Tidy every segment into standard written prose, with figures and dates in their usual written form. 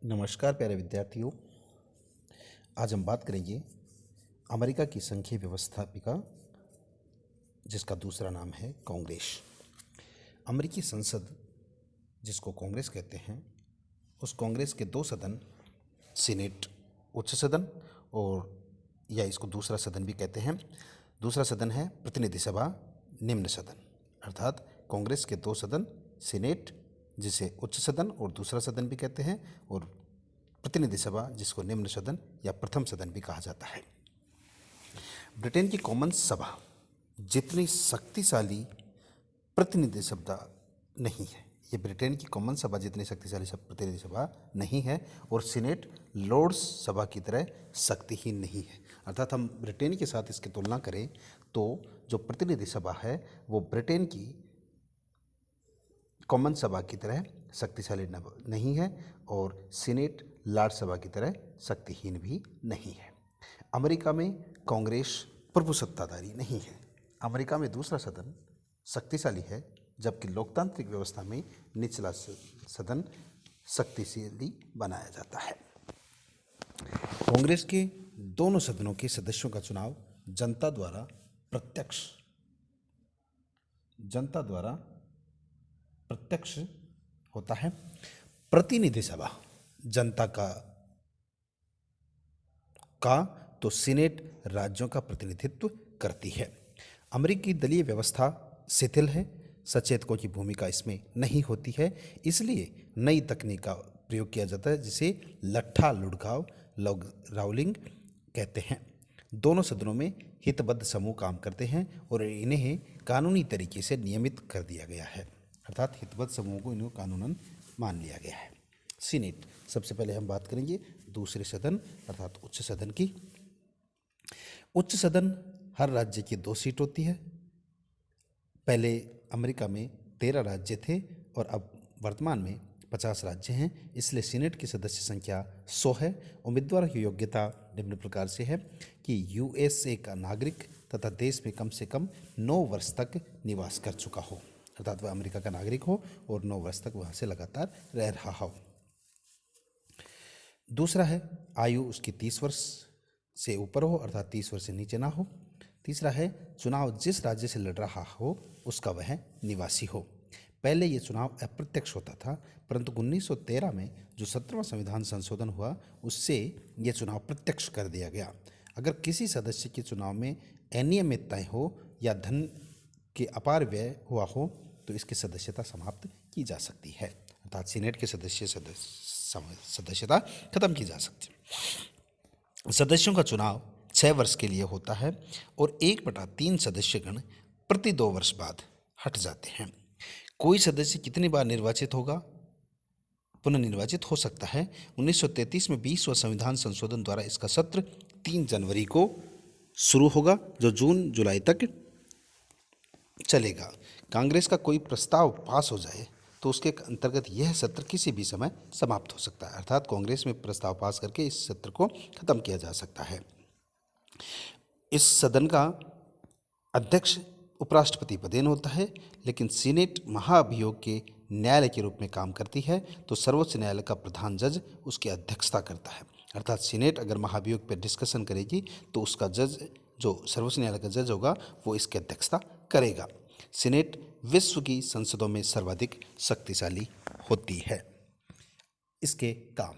नमस्कार प्यारे विद्यार्थियों। आज हम बात करेंगे अमेरिका की संघीय व्यवस्थापिका जिसका दूसरा नाम है कांग्रेस। अमेरिकी संसद जिसको कांग्रेस कहते हैं, उस कांग्रेस के दो सदन, सीनेट उच्च सदन और या इसको दूसरा सदन भी कहते हैं। दूसरा सदन है प्रतिनिधि सभा निम्न सदन, अर्थात कांग्रेस के दो सदन, सीनेट जिसे उच्च सदन और दूसरा सदन भी कहते हैं, और प्रतिनिधि सभा जिसको निम्न सदन या प्रथम सदन भी कहा जाता है। ब्रिटेन की कॉमन सभा जितनी शक्तिशाली प्रतिनिधि सभा नहीं है, ये ब्रिटेन की कॉमन सभा जितनी शक्तिशाली प्रतिनिधि सभा नहीं है, और सीनेट लॉर्ड्स सभा की तरह शक्तिहीन नहीं है। अर्थात हम ब्रिटेन के साथ इसकी तुलना करें तो जो प्रतिनिधि सभा है वो ब्रिटेन की कॉमन सभा की तरह शक्तिशाली नहीं है, और सीनेट लॉर्ड सभा की तरह शक्तिहीन भी नहीं है। अमेरिका में कांग्रेस प्रभुसत्ताधारी नहीं है। अमेरिका में दूसरा सदन शक्तिशाली है, जबकि लोकतांत्रिक व्यवस्था में निचला सदन शक्तिशाली बनाया जाता है। कांग्रेस के दोनों सदनों के सदस्यों का चुनाव जनता द्वारा प्रत्यक्ष होता है। प्रतिनिधि सभा जनता का तो सीनेट राज्यों का प्रतिनिधित्व करती है। अमेरिकी दलीय व्यवस्था शिथिल है, सचेतकों की भूमिका इसमें नहीं होती है, इसलिए नई तकनीक का प्रयोग किया जाता है जिसे लट्ठा लुढ़काव राउलिंग कहते हैं। दोनों सदनों में हितबद्ध समूह काम करते हैं और इन्हें कानूनी तरीके से नियमित कर दिया गया है, अर्थात हितबद्ध समूह को इन्हें कानूनन मान लिया गया है। सीनेट, सबसे पहले हम बात करेंगे दूसरे सदन अर्थात उच्च सदन की। उच्च सदन हर राज्य की 2 सीट होती है। पहले अमेरिका में 13 राज्य थे और अब वर्तमान में 50 राज्य हैं, इसलिए सीनेट की सदस्य संख्या 100 है। उम्मीदवार की योग्यता निम्न प्रकार से है कि यूएसए का नागरिक तथा देश में कम से कम 9 वर्ष तक निवास कर चुका हो, अर्थात वह अमेरिका का नागरिक हो और 9 वर्ष तक वहाँ से लगातार रह रहा हो। दूसरा है आयु उसकी 30 वर्ष से ऊपर हो, अर्थात 30 वर्ष से नीचे ना हो। तीसरा है चुनाव जिस राज्य से लड़ रहा हो उसका वह निवासी हो। पहले ये चुनाव अप्रत्यक्ष होता था, परंतु 1913 में जो 17वां संविधान संशोधन हुआ उससे ये चुनाव प्रत्यक्ष कर दिया गया। अगर किसी सदस्य के चुनाव में अनियमितताएं हो या धन के अपार व्यय हुआ हो तो इसकी सदस्यता समाप्त की जा सकती है, अर्थात सीनेट के सदस्यता खत्म की जा सकती है। सदस्यों का चुनाव 6 वर्ष के लिए होता है और 1/3 सदस्यगण प्रति 2 वर्ष बाद हट जाते हैं। कोई सदस्य कितनी बार निर्वाचित होगा, पुनर्निर्वाचित हो सकता है। 1933 में 20वां संविधान संशोधन द्वारा इसका सत्र 3 जनवरी को शुरू होगा जो जून जुलाई तक चलेगा। कांग्रेस का कोई प्रस्ताव पास हो जाए तो उसके अंतर्गत यह सत्र किसी भी समय समाप्त हो सकता है, अर्थात कांग्रेस में प्रस्ताव पास करके इस सत्र को खत्म किया जा सकता है। इस सदन का अध्यक्ष उपराष्ट्रपति पदेन होता है, लेकिन सीनेट महाभियोग के न्यायालय के रूप में काम करती है, तो सर्वोच्च न्यायालय का प्रधान जज उसकी अध्यक्षता करता है। अर्थात सीनेट अगर महाभियोग पर डिस्कशन करेगी तो उसका जज, जो सर्वोच्च न्यायालय का जज होगा, वो इसकी अध्यक्षता करेगा। सीनेट विश्व की संसदों में सर्वाधिक शक्तिशाली होती है। इसके काम,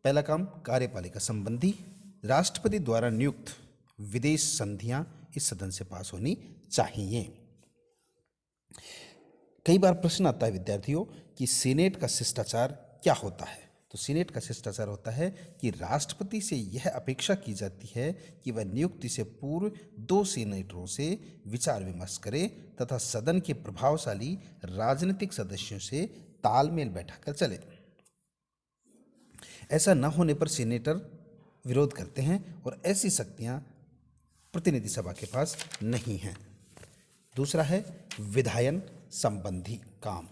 पहला काम कार्यपालिका संबंधी, राष्ट्रपति द्वारा नियुक्त विदेश संधियां इस सदन से पास होनी चाहिए। कई बार प्रश्न आता है विद्यार्थियों कि सीनेट का शिष्टाचार क्या होता है। तो सीनेट का शिष्टाचार होता है कि राष्ट्रपति से यह अपेक्षा की जाती है कि वह नियुक्ति से पूर्व 2 सीनेटरों से विचार विमर्श करे तथा सदन के प्रभावशाली राजनीतिक सदस्यों से तालमेल बैठाकर चले। ऐसा न होने पर सीनेटर विरोध करते हैं और ऐसी शक्तियां प्रतिनिधि सभा के पास नहीं हैं। दूसरा है विधायन संबंधी काम।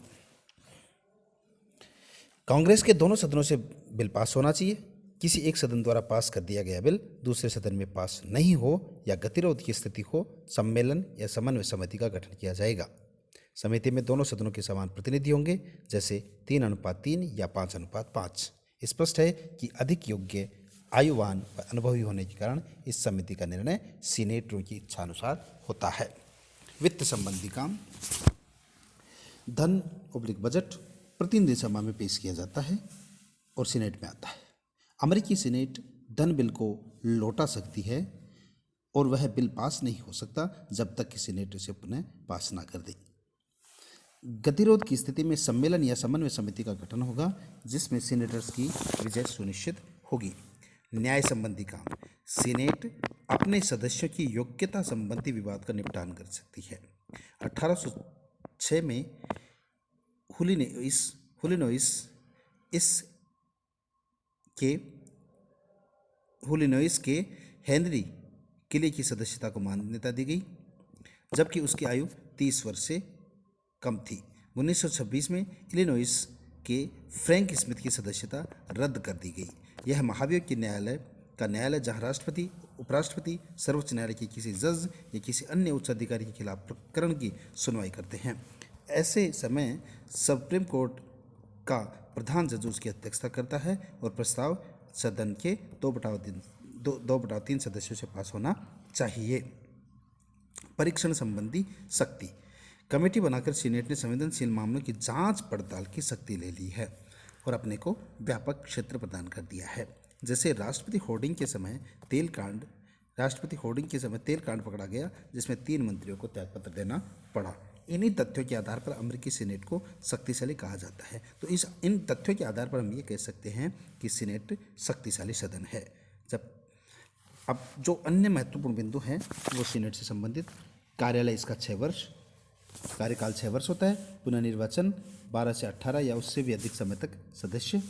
कांग्रेस के दोनों सदनों से बिल पास होना चाहिए। किसी एक सदन द्वारा पास कर दिया गया बिल दूसरे सदन में पास नहीं हो या गतिरोध की स्थिति हो, सम्मेलन या समन्वय समिति का गठन किया जाएगा। समिति में दोनों सदनों के समान प्रतिनिधि होंगे, जैसे 3:3 या 5:5। स्पष्ट है कि अधिक योग्य, आयुवान व अनुभवी होने के कारण इस समिति का निर्णय सीनेटरों की इच्छानुसार होता है। वित्त संबंधी काम, धन / बजट प्रतिनिधि सभा में पेश किया जाता है और सीनेट में आता है। अमेरिकी सीनेट धन बिल को लौटा सकती है और वह बिल पास नहीं हो सकता जब तक कि सीनेट इसे पुनः पास ना कर दे। गतिरोध की स्थिति में सम्मेलन या समन्वय समिति का गठन होगा जिसमें सीनेटर्स की विजय सुनिश्चित होगी। न्याय संबंधी काम, सीनेट अपने सदस्यों की योग्यता संबंधी विवाद का निपटान कर सकती है। 1806 में हुलिनोइस के हेनरी किले की सदस्यता को मान्यता दी गई जबकि उसकी आयु 30 वर्ष से कम थी। 1926 में इलिनोइस के फ्रैंक स्मिथ की सदस्यता रद्द कर दी गई। यह महाभियोग के न्यायालय जहां राष्ट्रपति, उपराष्ट्रपति, सर्वोच्च न्यायालय के किसी जज या किसी अन्य उच्च अधिकारी के खिलाफ प्रकरण की सुनवाई करते हैं। ऐसे समय सुप्रीम कोर्ट का प्रधान जज उसकी अध्यक्षता करता है और प्रस्ताव सदन के 2/3 सदस्यों से पास होना चाहिए। परीक्षण संबंधी शक्ति, कमेटी बनाकर सीनेट ने संवेदनशील मामलों की जांच पड़ताल की शक्ति ले ली है और अपने को व्यापक क्षेत्र प्रदान कर दिया है। जैसे राष्ट्रपति होर्डिंग के समय तेल कांड पकड़ा गया जिसमें 3 मंत्रियों को त्यागपत्र देना पड़ा। इन्हीं तथ्यों के आधार पर अमेरिकी सीनेट को शक्तिशाली कहा जाता है। तो इन तथ्यों के आधार पर हम ये कह सकते हैं कि सीनेट शक्तिशाली सदन है। अब जो अन्य महत्वपूर्ण बिंदु हैं वो सीनेट से संबंधित, कार्यालय इसका 6 वर्ष, कार्यकाल 6 वर्ष होता है, पुनर्निर्वाचन 12 से 18 या उससे भी अधिक समय तक सदस्य,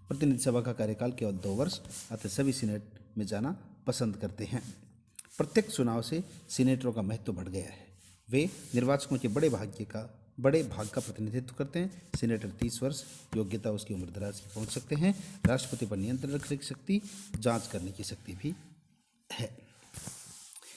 प्रतिनिधि सभा का कार्यकाल केवल 2 वर्ष, अतः सभी सीनेट में जाना पसंद करते हैं। प्रत्येक चुनाव से सीनेटरों का महत्व बढ़ गया है। वे निर्वाचकों के बड़े भाग का प्रतिनिधित्व करते हैं। सीनेटर 30 वर्ष, योग्यता उसकी उम्र दराज की पहुंच सकते हैं। राष्ट्रपति पर नियंत्रण रखने की शक्ति, जांच करने की शक्ति भी है।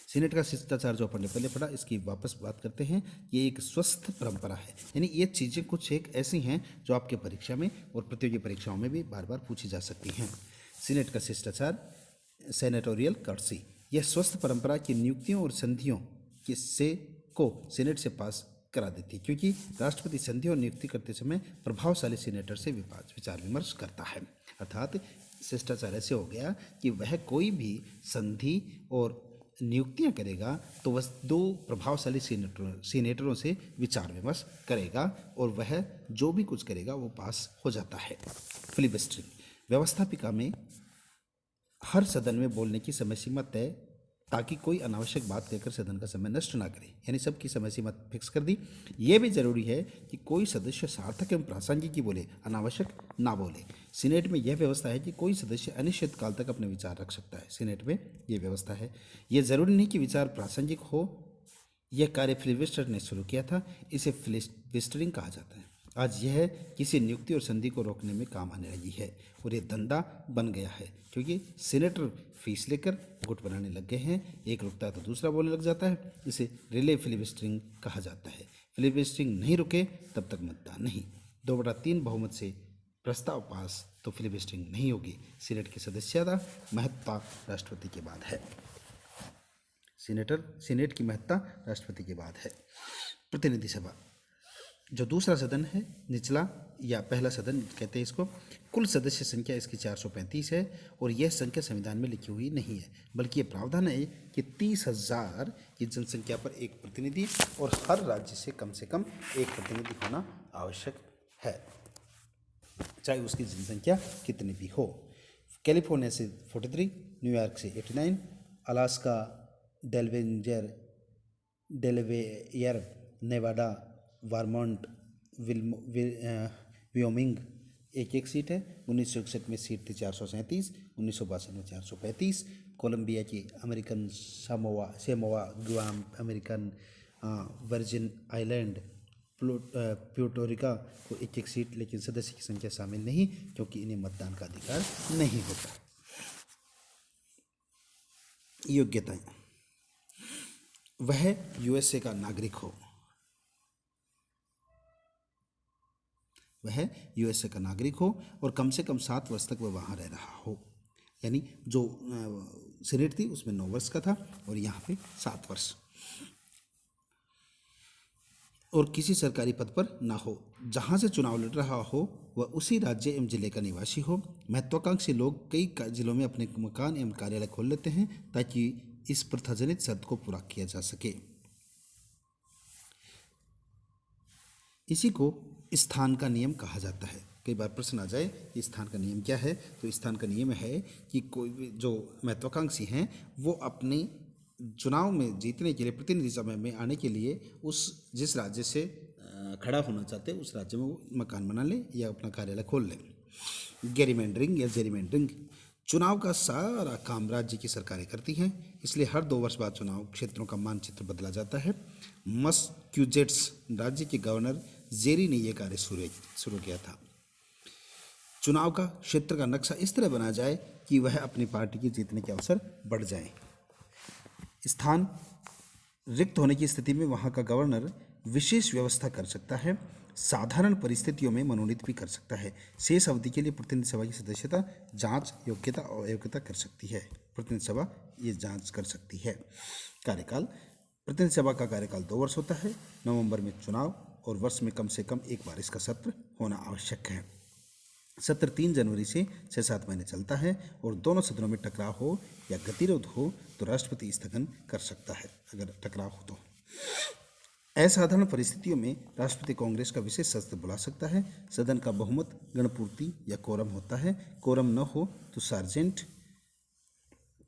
सीनेट का शिष्टाचार जो अपन ने पहले पढ़ा, इसकी वापस बात करते हैं। ये एक स्वस्थ परंपरा है, यानी ये चीज़ें कुछ एक ऐसी हैं जो आपके परीक्षा में और प्रतियोगी परीक्षाओं में भी बार बार पूछी जा सकती हैं। सीनेट का शिष्टाचार, सेनेटोरियल कर्सी, यह स्वस्थ परंपरा की नियुक्तियों और संधियों को सीनेट से पास करा देती है क्योंकि राष्ट्रपति संधि और नियुक्ति करते समय प्रभावशाली सीनेटर से विचार विमर्श करता है। अर्थात शिष्टाचार ऐसे हो गया कि वह कोई भी संधि और नियुक्तियां करेगा तो वह 2 प्रभावशाली सीनेटरों से विचार विमर्श करेगा और वह जो भी कुछ करेगा वो पास हो जाता है। फिलिबस्टरिंग, व्यवस्थापिका में हर सदन में बोलने की समय सीमा तय ताकि कोई अनावश्यक बात कहकर सदन का समय नष्ट ना करे, यानी सबकी समय सीमा फिक्स कर दी। यह भी जरूरी है कि कोई सदस्य सार्थक एवं प्रासंगिक ही बोले, अनावश्यक ना बोले। सीनेट में यह व्यवस्था है कि कोई सदस्य अनिश्चित काल तक अपने विचार रख सकता है। सीनेट में यह व्यवस्था है। यह जरूरी नहीं कि विचार प्रासंगिक हो। यह कार्य फिलिबस्टर ने शुरू किया था, इसे फिलिबस्टरिंग कहा जाता है। आज यह किसी नियुक्ति और संधि को रोकने में काम आने लगी है और यह धंधा बन गया है क्योंकि सीनेटर फीस लेकर गुट बनाने लग गए हैं। एक रुकता है तो दूसरा बोलने लग जाता है। इसे रिले फिलिबस्टरिंग कहा जाता है। फिलिबस्टरिंग नहीं रुके तब तक मतदान नहीं। 2/3 बहुमत से प्रस्ताव पास तो फिलिबस्टरिंग नहीं होगी। सीनेट की सदस्यता महत्ता राष्ट्रपति के बाद है। सीनेट की महत्ता राष्ट्रपति के बाद है। प्रतिनिधि सभा जो दूसरा सदन है, निचला या पहला सदन कहते हैं इसको, कुल सदस्य संख्या इसकी 435 है और यह संख्या संविधान में लिखी हुई नहीं है, बल्कि ये प्रावधान है कि 30,000 की जनसंख्या पर एक प्रतिनिधि और हर राज्य से कम एक प्रतिनिधि होना आवश्यक है, चाहे उसकी जनसंख्या कितनी भी हो। कैलिफोर्निया से 43, न्यूयॉर्क से 89, Alaska, Delaware, Nevada, Vermont, Wyoming एक सीट है। 1961 में सीट थी 437, 1962 में 435। कोलंबिया की American Samoa, Guam, American Virgin Island, Puerto Rico को एक सीट, लेकिन सदस्य की संख्या शामिल नहीं क्योंकि इन्हें मतदान का अधिकार नहीं होता। योग्यताएं, वह यूएसए का नागरिक हो, वह यूएसए का नागरिक हो और कम से कम 7 वर्ष तक वह वहाँ रह रहा हो। यानी जो सीनेट थी उसमें 9 वर्ष का था और यहाँ पे 7 वर्ष। और किसी सरकारी पद पर ना हो, जहाँ से चुनाव लड़ रहा हो वह उसी राज्य एवं जिले का निवासी हो। महत्वाकांक्षी लोग कई जिलों में अपने मकान एवं कार्यालय खोल लेते हैं ताकि इस प्रथाजनित शर्त को पूरा किया जा सके। इसी को स्थान का नियम कहा जाता है। कई बार प्रश्न आ जाए कि स्थान का नियम क्या है, तो स्थान का नियम है कि कोई भी जो महत्वाकांक्षी हैं वो अपने चुनाव में जीतने के लिए प्रतिनिधि सभा में आने के लिए जिस राज्य से खड़ा होना चाहते हैं उस राज्य में वो मकान बना ले या अपना कार्यालय खोल ले। गेरीमेंडरिंग या जेरीमेंडरिंग, चुनाव का सारा काम राज्य की सरकारें करती हैं, इसलिए हर 2 वर्ष बाद चुनाव क्षेत्रों का मानचित्र बदला जाता है। मैसाचुसेट्स राज्य के गवर्नर जेरी ने यह कार्य शुरू किया था। चुनाव का क्षेत्र का नक्शा इस तरह बना जाए कि वह अपनी पार्टी के जीतने के अवसर बढ़ जाएं। स्थान रिक्त होने की स्थिति में वहाँ का गवर्नर विशेष व्यवस्था कर सकता है, साधारण परिस्थितियों में मनोनीत भी कर सकता है। शेष अवधि के लिए प्रतिनिधि सभा की सदस्यता जांच योग्यता और अयोग्यता कर सकती है। प्रतिनिधि सभा ये जांच कर सकती है। कार्यकाल, प्रतिनिधि सभा का कार्यकाल 2 वर्ष होता है। नवंबर में चुनाव और वर्ष में कम से कम एक बार इसका सत्र होना आवश्यक है। सत्र 3 जनवरी से 6-7 महीने चलता है और दोनों सदनों में टकराव हो या गतिरोध हो तो राष्ट्रपति स्थगन कर सकता है अगर टकराव हो तो। असाधारण परिस्थितियों में राष्ट्रपति कांग्रेस का विशेष सत्र बुला सकता है। सदन का बहुमत गणपूर्ति या कोरम होता है। कोरम न हो तो सार्जेंट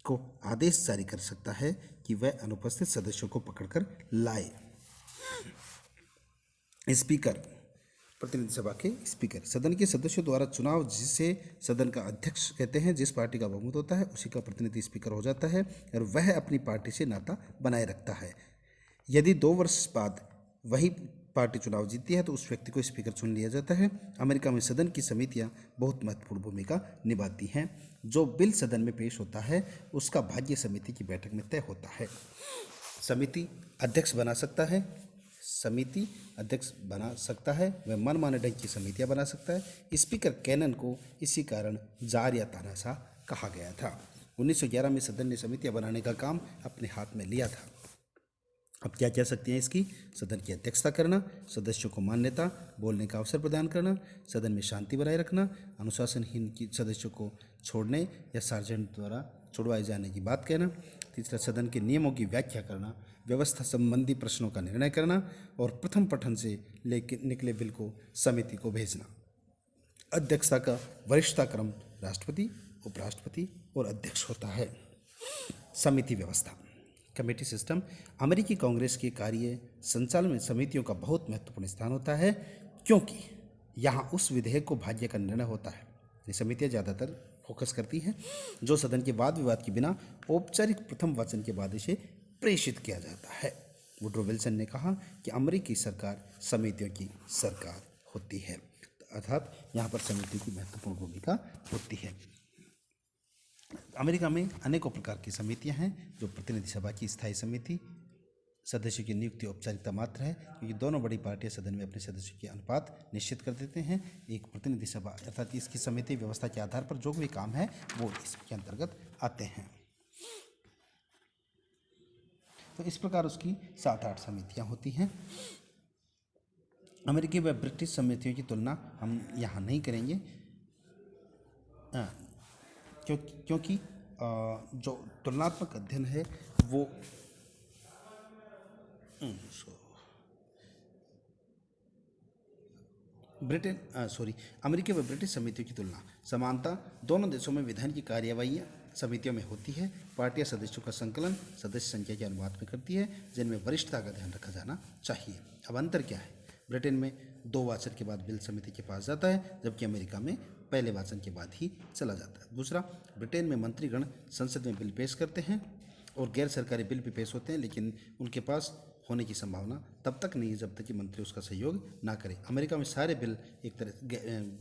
को आदेश जारी कर सकता है कि वह अनुपस्थित सदस्यों को पकड़कर लाए। स्पीकर, प्रतिनिधि सभा के स्पीकर, सदन के सदस्यों द्वारा चुनाव जिसे सदन का अध्यक्ष कहते हैं, जिस पार्टी का बहुमत होता है उसी का प्रतिनिधि स्पीकर हो जाता है और वह अपनी पार्टी से नाता बनाए रखता है। यदि 2 वर्ष बाद वही पार्टी चुनाव जीतती है तो उस व्यक्ति को स्पीकर चुन लिया जाता है। अमेरिका में सदन की समितियां बहुत महत्वपूर्ण भूमिका निभाती हैं। जो बिल सदन में पेश होता है उसका भाग्य समिति की बैठक में तय होता है। समिति अध्यक्ष बना सकता है, वह मनमाने ढंग की समितियां बना सकता है। स्पीकर कैनन को इसी कारण जार या तानाशाह कहा गया था। 1911 में सदन ने समितियां बनाने का काम अपने हाथ में लिया था। अब क्या कह सकते हैं इसकी? सदन की अध्यक्षता करना, सदस्यों को मान्यता बोलने का अवसर प्रदान करना, सदन में शांति बनाए रखना, अनुशासनहीन की सदस्यों को छोड़ने या सार्जेंट द्वारा छुड़वाए जाने की बात कहना। तीसरा, सदन के नियमों की व्याख्या करना, व्यवस्था संबंधी प्रश्नों का निर्णय करना और प्रथम पठन से लेकर निकले बिल को समिति को भेजना। अध्यक्षता का वरिष्ठता क्रम राष्ट्रपति, उपराष्ट्रपति और अध्यक्ष होता है। समिति व्यवस्था, कमेटी सिस्टम, अमेरिकी कांग्रेस के कार्य संचालन में समितियों का बहुत महत्वपूर्ण स्थान होता है क्योंकि यहाँ उस विधेयक को भाग्य का निर्णय होता है। ये समितियाँ ज़्यादातर फोकस करती हैं जो सदन के वाद विवाद के बिना औपचारिक प्रथम वाचन के बाद इसे प्रेषित किया जाता है। वुड्रो विल्सन ने कहा कि अमेरिकी सरकार समितियों की सरकार होती है, अर्थात यहाँ पर समिति की महत्वपूर्ण भूमिका होती है। अमेरिका में अनेकों प्रकार की समितियां हैं। जो प्रतिनिधि सभा की स्थायी समिति, सदस्यों की नियुक्ति औपचारिकता मात्र है क्योंकि दोनों बड़ी पार्टियां सदन में अपने सदस्यों के अनुपात निश्चित कर देते हैं। एक प्रतिनिधि सभा अर्थात इसकी समिति व्यवस्था के आधार पर जो भी काम है वो इसके अंतर्गत आते हैं। तो इस प्रकार उसकी 7-8 समितियां होती हैं। अमेरिकी व ब्रिटिश समितियों की तुलना हम यहाँ नहीं करेंगे क्योंकि जो तुलनात्मक अध्ययन है वो अमेरिकी व ब्रिटिश समितियों की तुलना समानता दोनों देशों में विधान की कार्यवाहियाँ समितियों में होती है। पार्टियां सदस्यों का संकलन सदस्य संख्या के अनुपात में करती है जिनमें वरिष्ठता का ध्यान रखा जाना चाहिए। अब अंतर क्या है? ब्रिटेन में 2 वाचन के बाद बिल समिति के पास जाता है जबकि अमेरिका में पहले वाचन के बाद ही चला जाता है। दूसरा, ब्रिटेन में मंत्रीगण संसद में बिल पेश करते हैं और गैर सरकारी बिल भी पेश होते हैं लेकिन उनके पास होने की संभावना तब तक नहीं है जब तक कि मंत्री उसका सहयोग ना करें। अमेरिका में सारे बिल एक तरह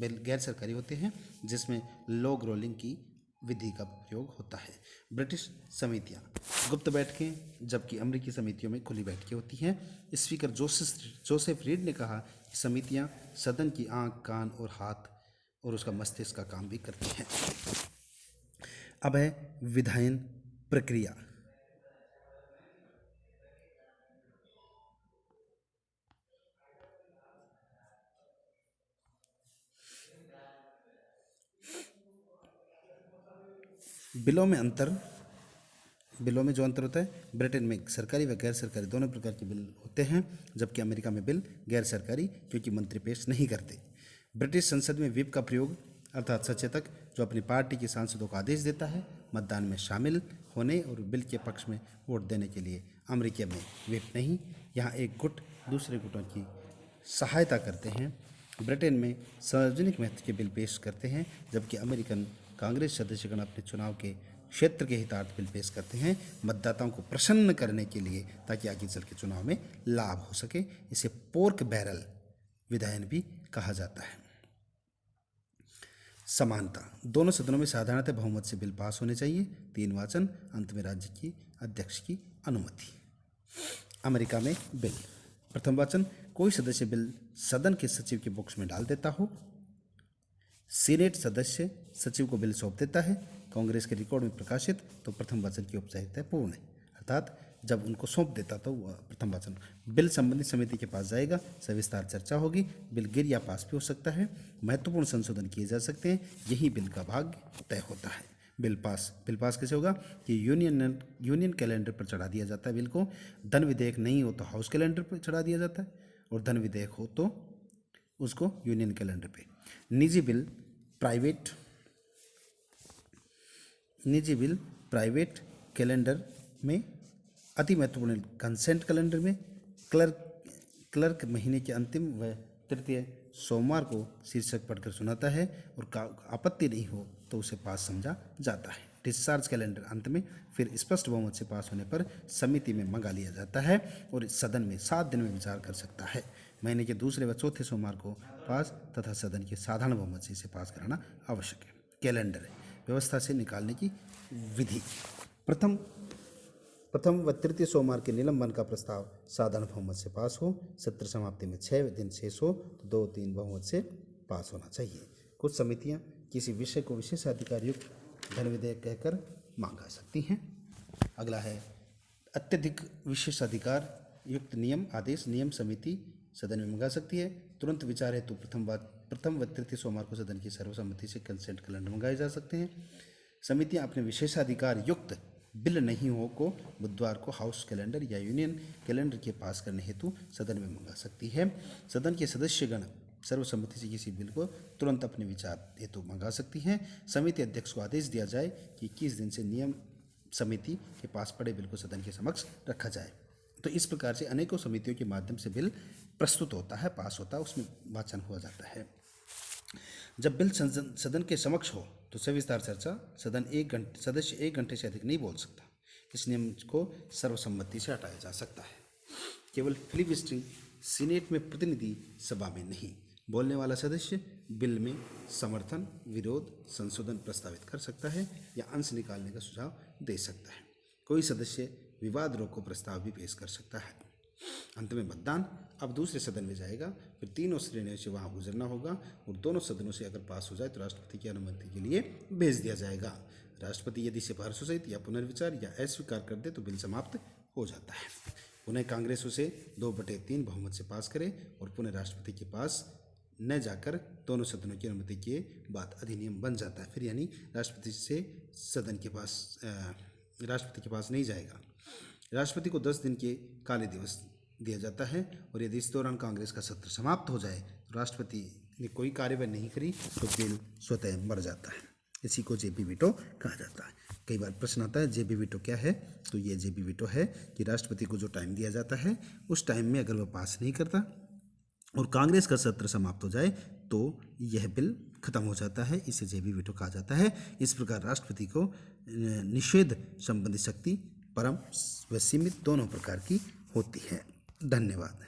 बिल गैर सरकारी होते हैं जिसमें लॉग रोलिंग की विधि का प्रयोग होता है। ब्रिटिश समितियां गुप्त बैठकें, जबकि अमेरिकी समितियों में खुली बैठकें होती हैं। स्पीकर जोसेफ रीड ने कहा कि समितियां सदन की आंख, कान और हाथ और उसका मस्तिष्क का काम भी करती हैं। अब है विधायन प्रक्रिया। बिलों में जो अंतर होता है, ब्रिटेन में सरकारी व गैर सरकारी दोनों प्रकार के बिल होते हैं, जबकि अमेरिका में बिल गैर सरकारी क्योंकि मंत्री पेश नहीं करते। ब्रिटिश संसद में व्हिप का प्रयोग अर्थात सचेतक जो अपनी पार्टी के सांसदों को आदेश देता है मतदान में शामिल होने और बिल के पक्ष में वोट देने के लिए। अमेरिका में व्हिप नहीं, यहाँ एक गुट दूसरे गुटों की सहायता करते हैं। ब्रिटेन में सार्वजनिक महत्व के बिल पेश करते हैं, जबकि अमेरिकन कांग्रेस सदस्यगण अपने चुनाव के क्षेत्र के हितार्थ बिल पेश करते हैं मतदाताओं को प्रसन्न करने के लिए, ताकि आगे चल के चुनाव में लाभ हो सके। इसे पोर्क बैरल विधायन भी कहा जाता है। समानता, दोनों सदनों में साधारणतः बहुमत से बिल पास होने चाहिए। 3 वाचन, अंत में राज्य की अध्यक्ष की अनुमति। अमेरिका में बिल प्रथम वाचन, कोई सदस्य बिल सदन के सचिव के बॉक्स में डाल देता हो। सीनेट सदस्य सचिव को बिल सौंप देता है। कांग्रेस के रिकॉर्ड में प्रकाशित तो प्रथम वाचन की औपचारिकता पूर्ण है, अर्थात जब उनको सौंप देता तो वह प्रथम वाचन। बिल संबंधित समिति के पास जाएगा, सविस्तार चर्चा होगी। बिल गिर या पास भी हो सकता है। महत्वपूर्ण संशोधन किए जा सकते हैं, यही बिल का भाग्य तय होता है। बिल पास कैसे होगा कि यूनियन कैलेंडर पर चढ़ा दिया जाता है बिल को। धन विधेयक नहीं हो तो हाउस कैलेंडर पर चढ़ा दिया जाता है, और धन विधेयक हो तो उसको यूनियन कैलेंडर पे। निजी बिल प्राइवेट कैलेंडर में, अति महत्वपूर्ण कंसेंट कैलेंडर में। क्लर्क महीने के अंतिम व तृतीय सोमवार को शीर्षक पढ़कर सुनाता है, और आपत्ति नहीं हो तो उसे पास समझा जाता है। डिस्चार्ज कैलेंडर अंत में, फिर स्पष्ट बहुमत से पास होने पर समिति में मंगा लिया जाता है और सदन में 7 दिन में विचार कर सकता है। महीने के दूसरे व चौथे सोमवार को पास तथा सदन के साधारण बहुमत से इसे पास कराना आवश्यक है। कैलेंडर व्यवस्था से निकालने की विधि। प्रथम व तृतीय सोमवार के निलंबन का प्रस्ताव साधारण बहुमत से पास हो। सत्र समाप्ति में 6 दिन शेष हो तो 2/3 बहुमत से पास होना चाहिए। कुछ समितियां किसी विषय को विशेषाधिकार युक्त धन विधेयक कहकर मांगा सकती हैं। अगला है अत्यधिक विशेषाधिकार युक्त नियम समिति सदन में मंगा सकती है। तुरंत विचार हेतु प्रथम व तृतीय सोमवार को सदन की सर्वसम्मति से कंसेंट कैलेंडर मंगाए जा सकते हैं। समितियां अपने विशेषाधिकार युक्त बिल नहीं हो को बुधवार को हाउस कैलेंडर या यूनियन कैलेंडर के पास करने हेतु सदन में मंगा सकती है। सदन के सदस्यगण सर्वसम्मति से किसी बिल को तुरंत अपने विचार हेतु मंगा सकती हैं। समिति अध्यक्ष को आदेश दिया जाए कि 21 दिन से नियम समिति के पास पड़े बिल को सदन के समक्ष रखा जाए। तो इस प्रकार से अनेकों समितियों के माध्यम से बिल प्रस्तुत होता है, पास होता है, उसमें वाचन हुआ जाता है। जब बिल सदन के समक्ष हो तो सविस्तार चर्चा सदस्य 1 घंटे से अधिक नहीं बोल सकता। इस नियम को सर्वसम्मति से हटाया जा सकता है। केवल फिलिबस्टरिंग सीनेट में प्रतिनिधि सभा में नहीं, बोलने वाला सदस्य बिल में समर्थन, विरोध, संशोधन प्रस्तावित कर सकता है या अंश निकालने का सुझाव दे सकता है। कोई सदस्य विवाद रोको प्रस्ताव भी पेश कर सकता है। अंत में मतदान अब दूसरे सदन में जाएगा, फिर तीनों श्रेणियों से वहाँ गुजरना होगा और दोनों सदनों से अगर पास हो जाए तो राष्ट्रपति की अनुमति के लिए भेज दिया जाएगा। राष्ट्रपति यदि सिफारिशों सहित या पुनर्विचार या अस्वीकार कर दे तो बिल समाप्त हो जाता है। उन्हें कांग्रेस उसे 2/3 बहुमत से पास करे और पुनः राष्ट्रपति के पास न जाकर दोनों सदनों की अनुमति के बाद अधिनियम बन जाता है। फिर यानी राष्ट्रपति के पास नहीं जाएगा। राष्ट्रपति को 10 दिन के काले दिवस दिया जाता है और यदि इस दौरान कांग्रेस का सत्र समाप्त हो जाए तो राष्ट्रपति ने कोई कार्यवाही नहीं करी तो बिल स्वतः मर जाता है। इसी को जेबी वीटो कहा जाता है। कई बार प्रश्न आता है जेबी वीटो क्या है, तो ये जेबी वीटो है कि राष्ट्रपति को जो टाइम दिया जाता है उस टाइम में अगर वह पास नहीं करता और कांग्रेस का सत्र समाप्त हो जाए तो यह बिल खत्म हो जाता है। इसे जेबी वीटो कहा जाता है। इस प्रकार राष्ट्रपति को निषेध संबंधी शक्ति परम व सीमित दोनों प्रकार की होती है। धन्यवाद।